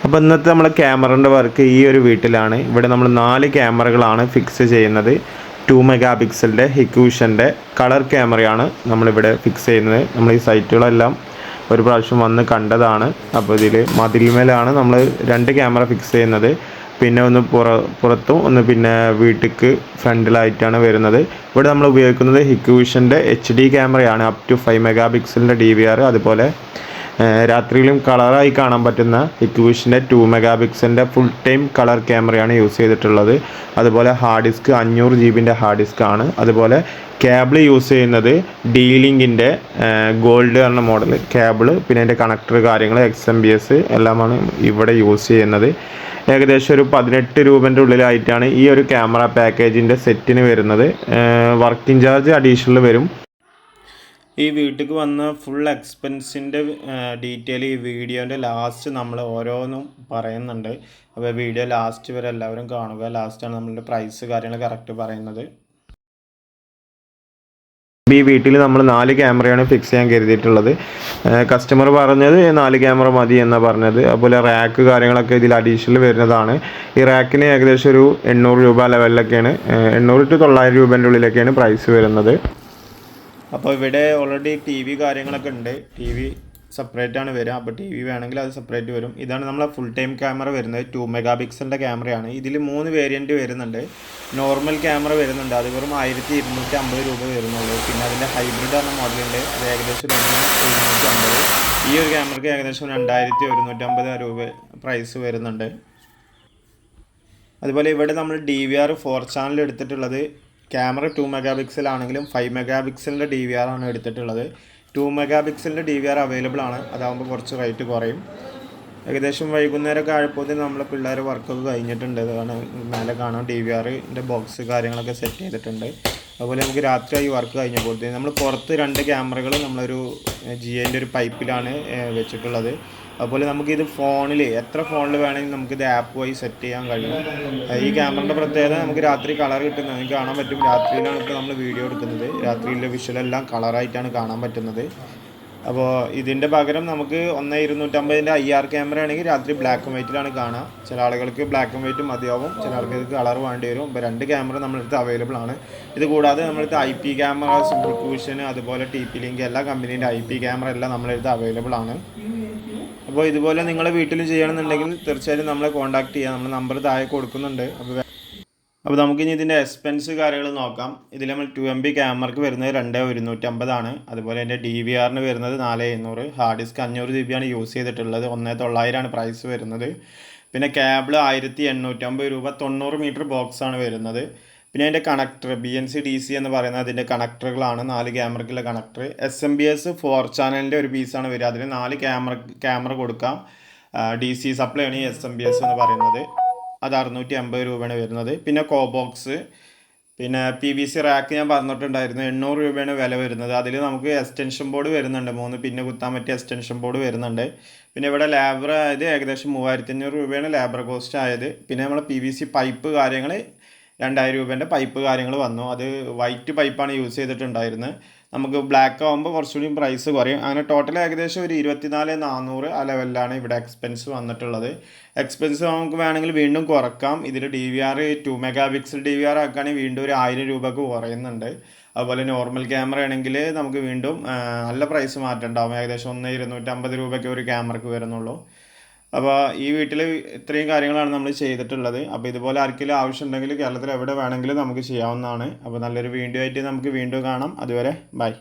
അപ്പോൾ ഇന്നത്തെ നമ്മളെ ക്യാമറൻ്റെ വർക്ക് ഈ ഒരു വീട്ടിലാണ്. ഇവിടെ നമ്മൾ 4 ക്യാമറകളാണ് ഫിക്സ് ചെയ്യുന്നത്. 2 മെഗാ പിക്സലിൻ്റെ ഹിക്വിഷൻ്റെ കളർ ക്യാമറയാണ് നമ്മളിവിടെ ഫിക്സ് ചെയ്യുന്നത്. നമ്മൾ ഈ സൈറ്റുകളെല്ലാം ഒരു പ്രാവശ്യം വന്ന് കണ്ടതാണ്. അപ്പോൾ ഇതിൽ മതിൽമേലാണ് നമ്മൾ 2 ക്യാമറ ഫിക്സ് ചെയ്യുന്നത്. പിന്നെ ഒന്ന് പുറത്തും ഒന്ന് പിന്നെ വീട്ടിലേക്ക് ഫ്രണ്ടിലായിട്ടാണ് വരുന്നത്. ഇവിടെ നമ്മൾ ഉപയോഗിക്കുന്നത് ഹിക്വിഷൻ്റെ HD ക്യാമറയാണ്. അപ് ടു 5 മെഗാ പിക്സലിൻ്റെ DVR, അതുപോലെ രാത്രിയിലും കളറായി കാണാൻ പറ്റുന്ന ഹിക്വിഷൻ്റെ 2 മെഗാ പിക്സലിൻ്റെ ഫുൾ ടൈം കളർ ക്യാമറയാണ് യൂസ് ചെയ്തിട്ടുള്ളത്. അതുപോലെ hard disk 500 GB hard disk ആണ്. അതുപോലെ കേബിൾ യൂസ് ചെയ്യുന്നത് D-Linkൻ്റെ ഗോൾഡ് എന്ന മോഡൽ കേബിൾ, പിന്നെ അതിൻ്റെ കണക്ടർ കാര്യങ്ങൾ XMBS എല്ലാമാണ് ഇവിടെ യൂസ് ചെയ്യുന്നത്. ഏകദേശം ഒരു 18 രൂപൻ്റെ ഉള്ളിലായിട്ടാണ് ഈ ഒരു ക്യാമറ പാക്കേജിൻ്റെ സെറ്റിന് വരുന്നത്. വർക്കിംഗ് ചാർജ് അഡീഷണൽ വരും. ഈ വീട്ടിലേക്ക് വന്ന ഫുൾ എക്സ്പെൻസിൻ്റെ ഡീറ്റെയിൽ ഈ വീഡിയോൻ്റെ ലാസ്റ്റ് നമ്മൾ ഓരോന്നും പറയുന്നുണ്ട്. അപ്പോൾ വീഡിയോ ലാസ്റ്റ് വരെ എല്ലാവരും കാണുക. ലാസ്റ്റാണ് നമ്മളുടെ പ്രൈസ് കാര്യങ്ങൾ കറക്റ്റ് പറയുന്നത്. ഈ വീട്ടിൽ നമ്മൾ 4 ക്യാമറയാണ് ഫിക്സ് ചെയ്യാൻ കരുതിയിട്ടുള്ളത്. കസ്റ്റമർ പറഞ്ഞത് 4 ക്യാമറ മതി എന്നാണ് പറഞ്ഞത്. അതുപോലെ റാക്ക് കാര്യങ്ങളൊക്കെ ഇതിൽ അഡീഷണൽ വരുന്നതാണ്. ഈ റാക്കിന് ഏകദേശം ഒരു 800 രൂപ ലെവലിലൊക്കെയാണ്, 800 to 900 രൂപേൻ്റെ ഉള്ളിലൊക്കെയാണ് പ്രൈസ് വരുന്നത്. അപ്പോൾ ഇവിടെ ഓൾറെഡി TV കാര്യങ്ങളൊക്കെ ഉണ്ട്. TV സെപ്പറേറ്റ് ആണ് വരിക. അപ്പോൾ TV വേണമെങ്കിൽ അത് സെപ്പറേറ്റ് വരും. ഇതാണ് നമ്മളെ ഫുൾ ടൈം ക്യാമറ വരുന്നത്. 2 മെഗാ പിക്സലിൻ്റെ ക്യാമറയാണ്. ഇതിൽ 3 വേരിയൻറ്റ് വരുന്നുണ്ട്. നോർമൽ ക്യാമറ വരുന്നുണ്ട്, അത് വെറും 1250 രൂപ വരുന്നുള്ളൂ. പിന്നെ അതിൻ്റെ ഹൈബ്രിഡ് എന്ന മോഡലുണ്ട്, അത് ഏകദേശം 1750. ഈ ഒരു ക്യാമറയ്ക്ക് ഏകദേശം 2150 രൂപ പ്രൈസ് വരുന്നുണ്ട്. അതുപോലെ ഇവിടെ നമ്മൾ DVR 4 ചാനൽ എടുത്തിട്ടുള്ളത്. ക്യാമറ 2 മെഗാ പിക്സൽ ആണെങ്കിലും 5 മെഗാ പിക്സലിൻ്റെ DVR ആണ് എടുത്തിട്ടുള്ളത്. 2 മെഗാ പിക്സലിൻ്റെ DVR അവൈലബിൾ ആണ്. അതാകുമ്പോൾ കുറച്ച് റേറ്റ് കുറയും. ഏകദേശം വൈകുന്നേരമൊക്കെ ആയപ്പോൾ നമ്മൾ പിള്ളേർ വർക്കൊക്കെ കഴിഞ്ഞിട്ടുണ്ട്. അതാണ് മേലെ കാണാം DVRൻ്റെ ബോക്സ് കാര്യങ്ങളൊക്കെ സെറ്റ് ചെയ്തിട്ടുണ്ട്. അതുപോലെ നമുക്ക് രാത്രിയായി വർക്ക് കഴിഞ്ഞപ്പോഴത്തേക്കും നമ്മൾ പുറത്ത് 2 ക്യാമറകൾ നമ്മളൊരു GIൻ്റെ ഒരു പൈപ്പിലാണ് വെച്ചിട്ടുള്ളത്. അതുപോലെ നമുക്കിത് ഫോണിൽ എത്ര ഫോണിൽ വേണമെങ്കിൽ നമുക്കിത് ആപ്പ് വഴി സെറ്റ് ചെയ്യാൻ കഴിയും. ഈ ക്യാമറയുടെ പ്രത്യേകത നമുക്ക് രാത്രി കളർ കിട്ടുന്നത് നമുക്ക് കാണാൻ പറ്റും. രാത്രിയിലാണ് ഇപ്പോൾ നമ്മൾ വീഡിയോ എടുക്കുന്നത്. രാത്രിയിലെ വിഷ്വലെല്ലാം കളറായിട്ടാണ് കാണാൻ പറ്റുന്നത്. അപ്പോൾ ഇതിൻ്റെ പകരം നമുക്ക് 1,250ൻ്റെ IR ക്യാമറ ആണെങ്കിൽ രാത്രി ബ്ലാക്ക് ആൻഡ് വൈറ്റിലാണ് കാണുക. ചില ആളുകൾക്ക് ബ്ലാക്ക് ആൻഡ് വൈറ്റ് മതിയാവും, ചില ആളുകൾക്ക് കളർ വേണ്ടി വരും. ഇപ്പോൾ 2 ക്യാമറ നമ്മളടുത്ത് അവൈലബിൾ ആണ്. ഇത് കൂടാതെ നമ്മളടുത്ത് IP ക്യാമറ, ഹിക്വിഷൻ, അതുപോലെ TP-Link എല്ലാ കമ്പനീൻ്റെ IP ക്യാമറ എല്ലാം നമ്മളടുത്ത് അവൈലബിൾ ആണ്. അപ്പോൾ ഇതുപോലെ നിങ്ങളെ വീട്ടിൽ ചെയ്യണമെന്നുണ്ടെങ്കിൽ തീർച്ചയായിട്ടും നമ്മളെ കോൺടാക്ട് ചെയ്യാം. നമ്മൾ നമ്പർ താഴെ കൊടുക്കുന്നുണ്ട്. അപ്പോൾ നമുക്കിനി ഇതിൻ്റെ എക്സ്പെൻസ് കാര്യങ്ങൾ നോക്കാം. ഇതിൽ നമ്മൾ 2MB ക്യാമറയ്ക്ക് വരുന്നത് 2150 ആണ്. അതുപോലെ എൻ്റെ DVRന് വരുന്നത് 4700. ഹാർഡ് ഡിസ്ക് 500 GB ആണ് യൂസ് ചെയ്തിട്ടുള്ളത്. 1900 ആണ് പ്രൈസ് വരുന്നത്. പിന്നെ കേബിൾ 1850 രൂപ. 90 മീറ്റർ ബോക്സാണ് വരുന്നത്. പിന്നെ അതിൻ്റെ കണക്ടർ BNC DC എന്ന് പറയുന്നത് അതിൻ്റെ കണക്ടറുകളാണ്. 4 ക്യാമറയ്ക്കുള്ള കണക്ടർ. SMBS 4 ചാനലിൻ്റെ ഒരു പീസാണ് വരിക. അതിന് 4 ക്യാമറ കൊടുക്കാം. DC സപ്ലൈ ആണ് ഈ SMBS എന്ന് പറയുന്നത്. അത് 650 രൂപയാണ് വരുന്നത്. പിന്നെ കോബോക്സ്, പിന്നെ PVC റാക്ക് ഞാൻ പറഞ്ഞിട്ടുണ്ടായിരുന്നു, 800 രൂപയാണ് വില വരുന്നത്. അതിൽ നമുക്ക് എക്സ്റ്റൻഷൻ ബോർഡ് വരുന്നുണ്ട്, 3 പിന്ന് കുത്താൻ പറ്റിയ എക്സ്റ്റൻഷൻ ബോർഡ് വരുന്നുണ്ട്. പിന്നെ ഇവിടെ ലേബർ ആയത് ഏകദേശം 3500 രൂപയാണ് ലേബർ കോസ്റ്റ് ആയത്. പിന്നെ നമ്മൾ PVC പൈപ്പ് കാര്യങ്ങൾ 2000 രൂപേൻ്റെ പൈപ്പ് കാര്യങ്ങൾ വന്നു. അത് വൈറ്റ് പൈപ്പാണ് യൂസ് ചെയ്തിട്ടുണ്ടായിരുന്നത്. നമുക്ക് ബ്ലാക്ക് ആകുമ്പോൾ കുറച്ചുകൂടി പ്രൈസ് കുറയും. അങ്ങനെ ടോട്ടൽ ഏകദേശം ഒരു 24,400 ആ ലെവലിലാണ് ഇവിടെ എക്സ്പെൻസ് വന്നിട്ടുള്ളത്. എക്സ്പെൻസ് നമുക്ക് വേണമെങ്കിൽ വീണ്ടും കുറക്കാം. ഇതിൽ DVR 2 മെഗാ പിക്സൽ DVR ആക്കുകയാണെങ്കിൽ വീണ്ടും ഒരു 1000 രൂപക്ക് കുറയുന്നുണ്ട്. അതുപോലെ നോർമൽ ക്യാമറ ആണെങ്കിൽ നമുക്ക് വീണ്ടും നല്ല പ്രൈസ് മാറ്റമുണ്ടാകും. ഏകദേശം 1,250 രൂപയ്ക്ക് ഒരു ക്യാമറയ്ക്ക് വരുന്നുള്ളൂ. അപ്പോൾ ഈ വീട്ടിൽ ഇത്രയും കാര്യങ്ങളാണ് നമ്മൾ ചെയ്തിട്ടുള്ളത്. അപ്പോൾ ഇതുപോലെ ആർക്കെങ്കിലും ആവശ്യമുണ്ടെങ്കിൽ കേരളത്തിൽ എവിടെ വേണമെങ്കിലും നമുക്ക് ചെയ്യാവുന്നതാണ്. അപ്പോൾ നല്ലൊരു വീഡിയോ ആയിട്ട് നമുക്ക് വീണ്ടും കാണാം. അതുവരെ ബൈ.